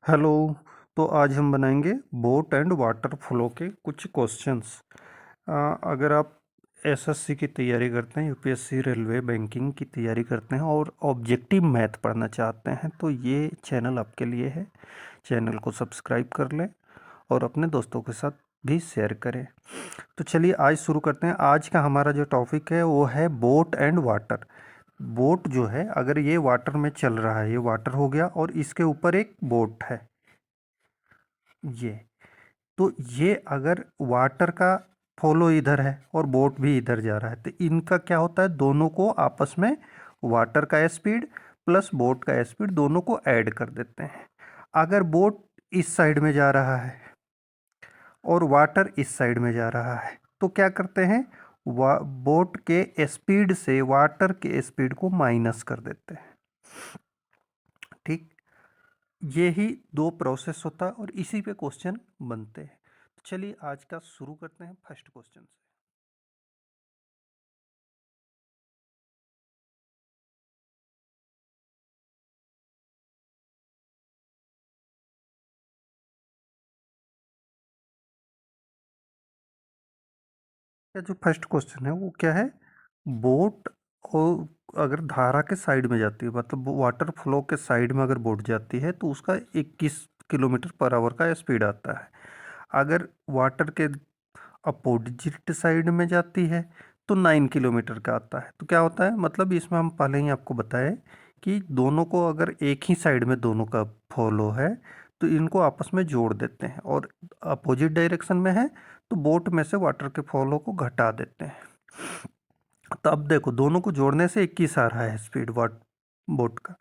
Hello. तो आज हम बनाएंगे बोट एंड वाटर फ्लो के कुछ क्वेश्चंस। अगर आप एसएससी की तैयारी करते हैं, यूपीएससी, रेलवे, बैंकिंग की तैयारी करते हैं और ऑब्जेक्टिव मैथ पढ़ना चाहते हैं तो ये चैनल आपके लिए है। चैनल को सब्सक्राइब कर लें और अपने दोस्तों के साथ भी शेयर करें। तो चलिए आज शुरू करते हैं। आज का हमारा जो टॉपिक है वो है बोट एंड वाटर। बोट जो है, अगर ये वाटर में चल रहा है, ये वाटर हो गया और इसके ऊपर एक बोट है ये। तो ये अगर वाटर का फॉलो इधर है और बोट भी इधर जा रहा है तो इनका क्या होता है, दोनों को आपस में वाटर का स्पीड प्लस बोट का स्पीड दोनों को ऐड कर देते हैं। अगर बोट इस साइड में जा रहा है और वाटर इस साइड में जा रहा है तो क्या करते हैं, बोट के स्पीड से वाटर के स्पीड को माइनस कर देते हैं। ठीक, ये ही दो प्रोसेस होता है और इसी पे क्वेश्चन बनते हैं। तो चलिए आज का शुरू करते हैं फर्स्ट क्वेश्चन से। या जो फर्स्ट क्वेश्चन है वो क्या है, बोट और अगर धारा के साइड में जाती है, मतलब वाटर फ्लो के साइड में अगर बोट जाती है तो उसका 21 किलोमीटर पर आवर का स्पीड आता है। अगर वाटर के अपोजिट साइड में जाती है तो 9 किलोमीटर का आता है। तो क्या होता है, मतलब इसमें हम पहले ही आपको बताए कि दोनों को अगर एक ही साइड में दोनों का फॉलो है तो इनको आपस में जोड़ देते हैं, और अपोजिट डायरेक्शन में है तो बोट में से वाटर के फॉलो को घटा देते हैं। तो अब देखो, दोनों को जोड़ने से 21 आ रहा है स्पीड वाट बोट का।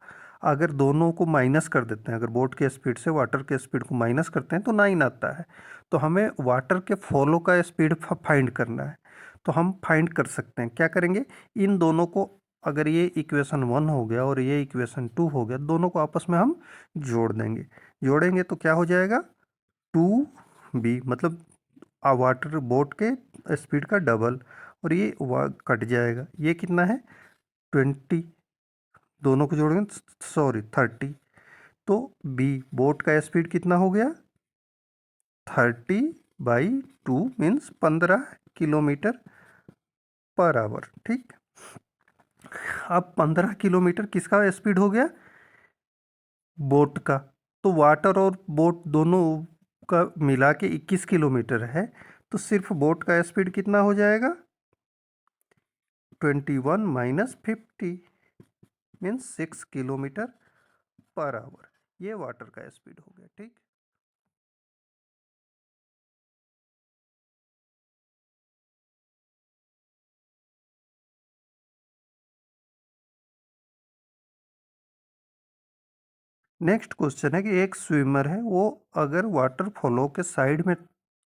अगर दोनों को माइनस कर देते हैं, अगर बोट के स्पीड से वाटर के स्पीड को माइनस करते हैं तो 9 आता है। तो हमें वाटर के फॉलो का स्पीड फाइंड करना है। तो हम फाइंड कर सकते हैं, क्या करेंगे, इन दोनों को, अगर ये इक्वेशन 1 हो गया और ये इक्वेशन 2 हो गया, दोनों को आपस में हम जोड़ देंगे। जोड़ेंगे तो क्या हो जाएगा, 2b, मतलब वाटर बोट के स्पीड का डबल, और ये कट जाएगा। ये कितना है, 20, दोनों को जोड़ेंगे, सॉरी 30। तो बी बोट का स्पीड कितना हो गया, 30/2 मीन्स 15 किलोमीटर पर आवर। ठीक, अब 15 किलोमीटर किसका स्पीड हो गया, बोट का। तो वाटर और बोट दोनों का मिला के 21 किलोमीटर है, तो सिर्फ बोट का स्पीड कितना हो जाएगा, 21 minus 50 means 6 kilometre per hour. ये वाटर का स्पीड हो गया। ठीक, नेक्स्ट क्वेश्चन है कि एक स्विमर है, वो अगर वाटर फ्लो के साइड में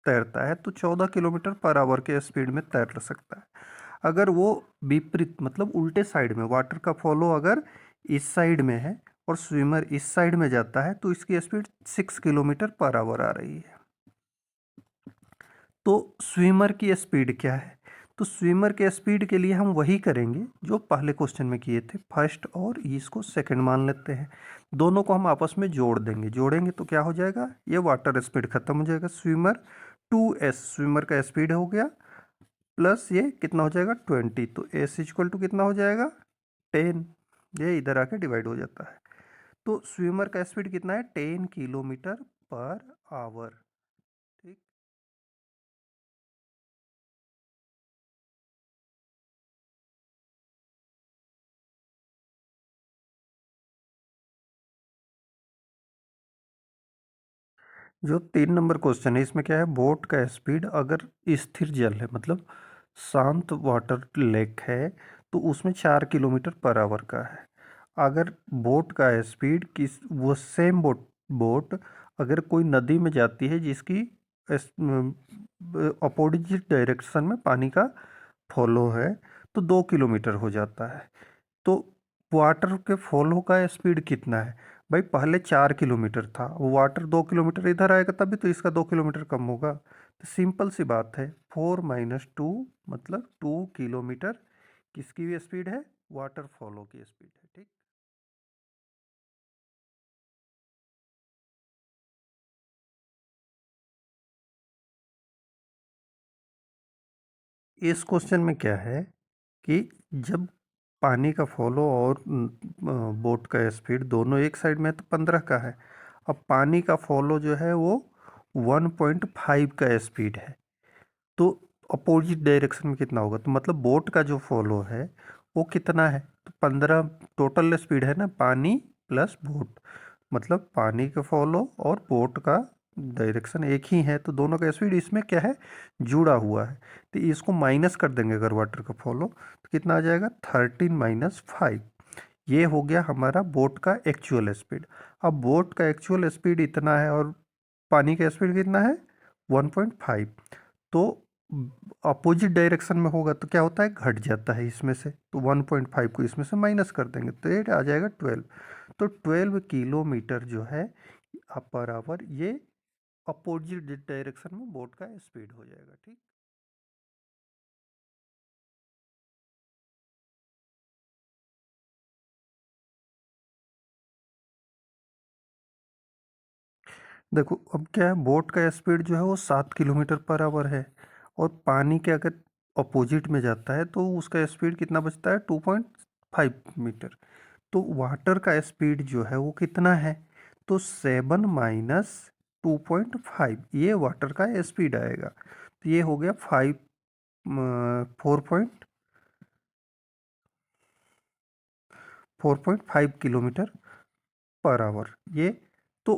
तैरता है तो 14 किलोमीटर पर आवर के स्पीड में तैर सकता है। अगर वो विपरीत, मतलब उल्टे साइड में, वाटर का फ्लो अगर इस साइड में है और स्विमर इस साइड में जाता है तो इसकी स्पीड 6 किलोमीटर पर आवर आ रही है। तो स्विमर की स्पीड क्या है, तो स्विमर के स्पीड के लिए हम वही करेंगे जो पहले क्वेश्चन में किए थे, फर्स्ट और इसको सेकंड मान लेते हैं। दोनों को हम आपस में जोड़ देंगे, जोड़ेंगे तो क्या हो जाएगा, ये वाटर स्पीड खत्म हो जाएगा, स्विमर 2s, स्विमर का स्पीड हो गया, प्लस ये कितना हो जाएगा 20, तो s इक्वल टू कितना हो जाएगा 10। ये इधर आके डिवाइड हो जाता है। तो स्विमर का स्पीड कितना है, 10 किलोमीटर पर आवर। ठीक, जो 3 नंबर क्वेश्चन है इसमें क्या है, बोट का स्पीड अगर स्थिर जल है, मतलब शांत वाटर लेक है, तो उसमें 4 किलोमीटर पर आवर का है। अगर बोट का स्पीड किस, वो सेम बोट अगर कोई नदी में जाती है जिसकी अपोजिट डायरेक्शन में पानी का फॉलो है तो 2 किलोमीटर हो जाता है। तो वाटर के फॉलो का स्पीड कितना है, भाई पहले 4 किलोमीटर था, वो वाटर 2 किलोमीटर इधर आएगा तभी तो इसका 2 किलोमीटर कम होगा। तो सिंपल सी बात है, 4 - 2 मतलब 2 किलोमीटर किसकी भी स्पीड है, वाटर फॉलो की स्पीड है। ठीक, इस क्वेश्चन में क्या है कि जब पानी का फॉलो और बोट का स्पीड दोनों एक साइड में है तो 15 का है। अब पानी का फॉलो जो है वो 1.5 का स्पीड है, तो अपोजिट डायरेक्शन में कितना होगा? तो मतलब बोट का जो फॉलो है वो कितना है? तो 15 टोटल स्पीड है ना, पानी प्लस बोट, मतलब पानी का फॉलो और बोट का डायरेक्शन एक ही है, तो दोनों का स्पीड इसमें क्या है, जुड़ा हुआ है। तो इसको माइनस कर देंगे अगर वाटर का फॉलो, तो कितना आ जाएगा? 13 - 5। ये हो गया हमारा बोट का एक्चुअल स्पीड। अब बोट का एक्चुअल स्पीड इतना है और पानी का स्पीड कितना है? 1.5। तो अपोजिट डायरेक्शन में होगा तो क्या होता है, घट जाता है इसमें से, तो 1.5 को इसमें से माइनस कर देंगे तो ये आ जाएगा 12। तो 12 किलोमीटर जो है पर आवर, ये अपोजिट डायरेक्शन में बोट का स्पीड हो जाएगा। ठीक, देखो अब क्या है, बोट का स्पीड जो है वो 7 किलोमीटर पर आवर है, और पानी के अगर अपोजिट में जाता है तो उसका स्पीड कितना बचता है? 2.5 मीटर। तो वाटर का स्पीड जो है वो कितना है? तो 7 - 2.5, ये वाटर का स्पीड आएगा। तो ये हो गया 4.5 किलोमीटर पर आवर ये। तो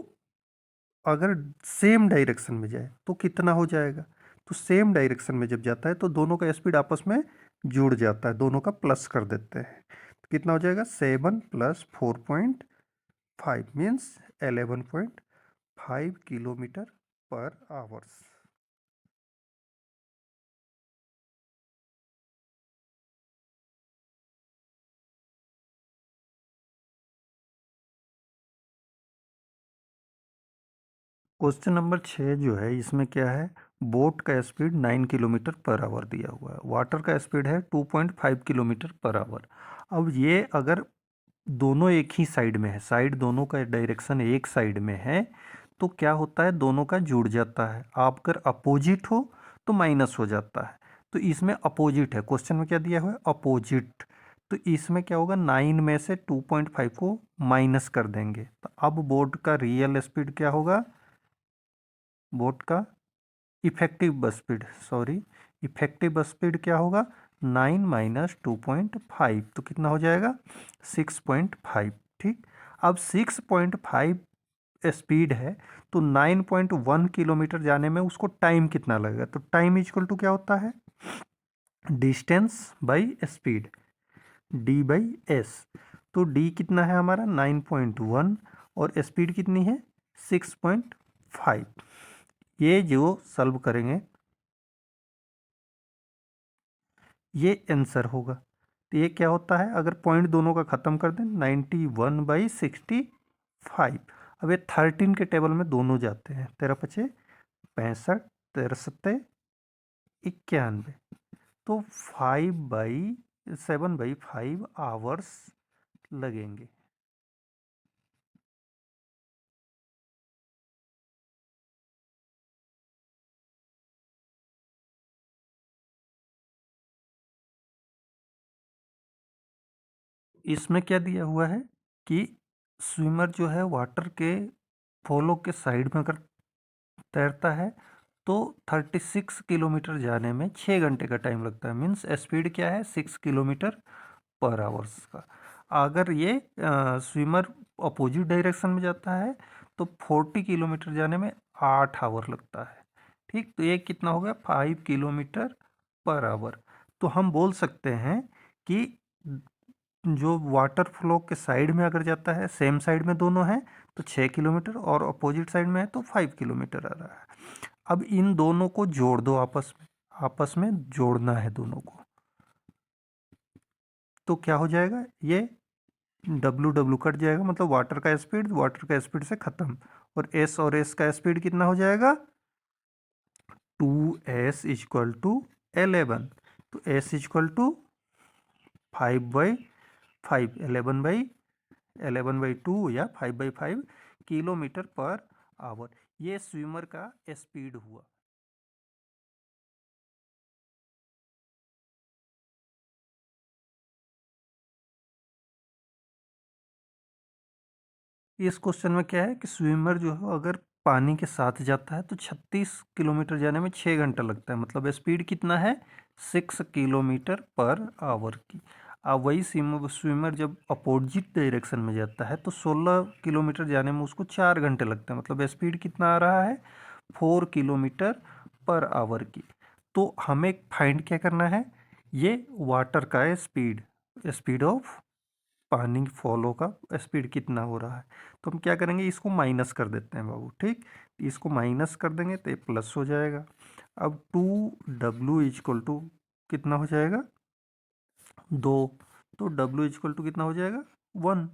अगर सेम डायरेक्शन में जाए तो कितना हो जाएगा? तो सेम डायरेक्शन में जब जाता है तो दोनों का स्पीड आपस में जुड़ जाता है, दोनों का प्लस कर देते हैं, तो कितना हो जाएगा? 7 + 4.5 मीन्स 11.5 किलोमीटर पर आवर्स। क्वेश्चन नंबर 6 जो है इसमें क्या है, बोट का स्पीड 9 किलोमीटर पर आवर दिया हुआ है, वाटर का स्पीड है 2.5 किलोमीटर पर आवर। अब ये अगर दोनों एक ही साइड में है, साइड दोनों का डायरेक्शन एक साइड में है, तो क्या होता है, दोनों का जुड़ जाता है। आप अगर अपोजिट हो तो माइनस हो जाता है। तो इसमें अपोजिट है, क्वेश्चन में क्या दिया हुआ है, अपोजिट। तो इसमें क्या होगा, 9 में से 2.5 को माइनस कर देंगे, तो अब बोट का रियल स्पीड क्या होगा? बोट का इफेक्टिव बस स्पीड, सॉरी, इफेक्टिव बस स्पीड क्या होगा? 9 - 2.5, तो कितना हो जाएगा? 6.5। ठीक, अब 6.5 स्पीड है, तो 9.1 किलोमीटर जाने में उसको टाइम कितना लगेगा? तो टाइम इक्वल टू क्या होता है, डिस्टेंस बाई स्पीड, D/S। तो D कितना है हमारा? 9.1, और स्पीड कितनी है? 6.5। ये जो सॉल्व करेंगे ये आंसर होगा। तो ये क्या होता है, अगर पॉइंट दोनों का ख़त्म कर दें, 91/65। अब ये 13 के टेबल में दोनों जाते हैं, 13×5 = 65, 13×7 = 91। तो 7/5 आवर्स लगेंगे। इसमें क्या दिया हुआ है कि स्विमर जो है वाटर के फॉलो के साइड में अगर तैरता है तो 36 किलोमीटर जाने में 6 घंटे का टाइम लगता है, मीन्स स्पीड क्या है, 6 किलोमीटर पर आवर्स का। अगर ये स्विमर अपोजिट डायरेक्शन में जाता है तो 40 किलोमीटर जाने में 8 आवर लगता है। ठीक, तो ये कितना हो गया, 5 किलोमीटर पर आवर। तो हम बोल सकते हैं कि जो वाटर फ्लो के साइड में अगर जाता है, सेम साइड में दोनों हैं, तो 6 किलोमीटर, और अपोजिट साइड में है तो 5 किलोमीटर आ रहा है। अब इन दोनों को जोड़ दो आपस में, आपस में जोड़ना है दोनों को, तो क्या हो जाएगा, ये डब्लू डब्लू कट जाएगा, मतलब वाटर का स्पीड से ख़त्म, और एस का स्पीड कितना हो जाएगा, 2s = 11। तो s = 5/5, 11/2 या 5/5 किलोमीटर पर आवर। ये स्विमर का स्पीड हुआ। इस क्वेश्चन में क्या है कि स्विमर जो है अगर पानी के साथ जाता है तो 36 किलोमीटर जाने में 6 घंटा लगता है, मतलब स्पीड कितना है 6 किलोमीटर पर आवर की। अब वही स्विमर जब अपोजिट डायरेक्शन में जाता है तो 16 किलोमीटर जाने में उसको 4 घंटे लगते हैं, मतलब स्पीड कितना आ रहा है 4 किलोमीटर पर आवर की। तो हमें फाइंड क्या करना है, ये वाटर का स्पीड, स्पीड ऑफ पानी फॉलो का स्पीड कितना हो रहा है। तो हम क्या करेंगे, इसको माइनस कर देते हैं बाबू, ठीक। इसको माइनस कर देंगे तो ये प्लस हो जाएगा। अब 2W कितना हो जाएगा 2, तो W कितना हो जाएगा 1।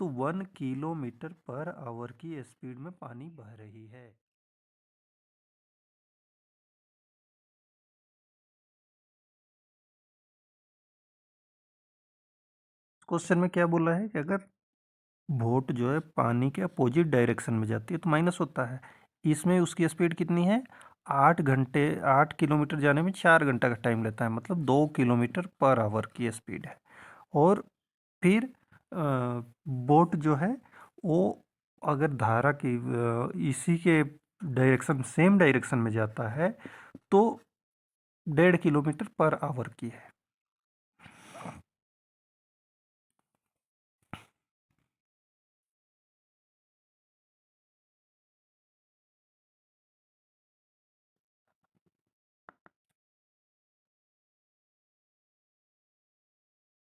तो 1 किलोमीटर पर आवर की स्पीड में पानी बह रही है। क्वेश्चन में क्या बोला है कि अगर बोट जो है पानी के अपोजिट डायरेक्शन में जाती है तो माइनस होता है। इसमें उसकी स्पीड कितनी है 8 घंटे, 8 किलोमीटर जाने में 4 घंटा का टाइम लेता है, मतलब 2 किलोमीटर पर आवर की स्पीड है। और फिर बोट जो है वो अगर धारा की इसी के डायरेक्शन सेम डायरेक्शन में जाता है तो 1.5 किलोमीटर पर आवर की है।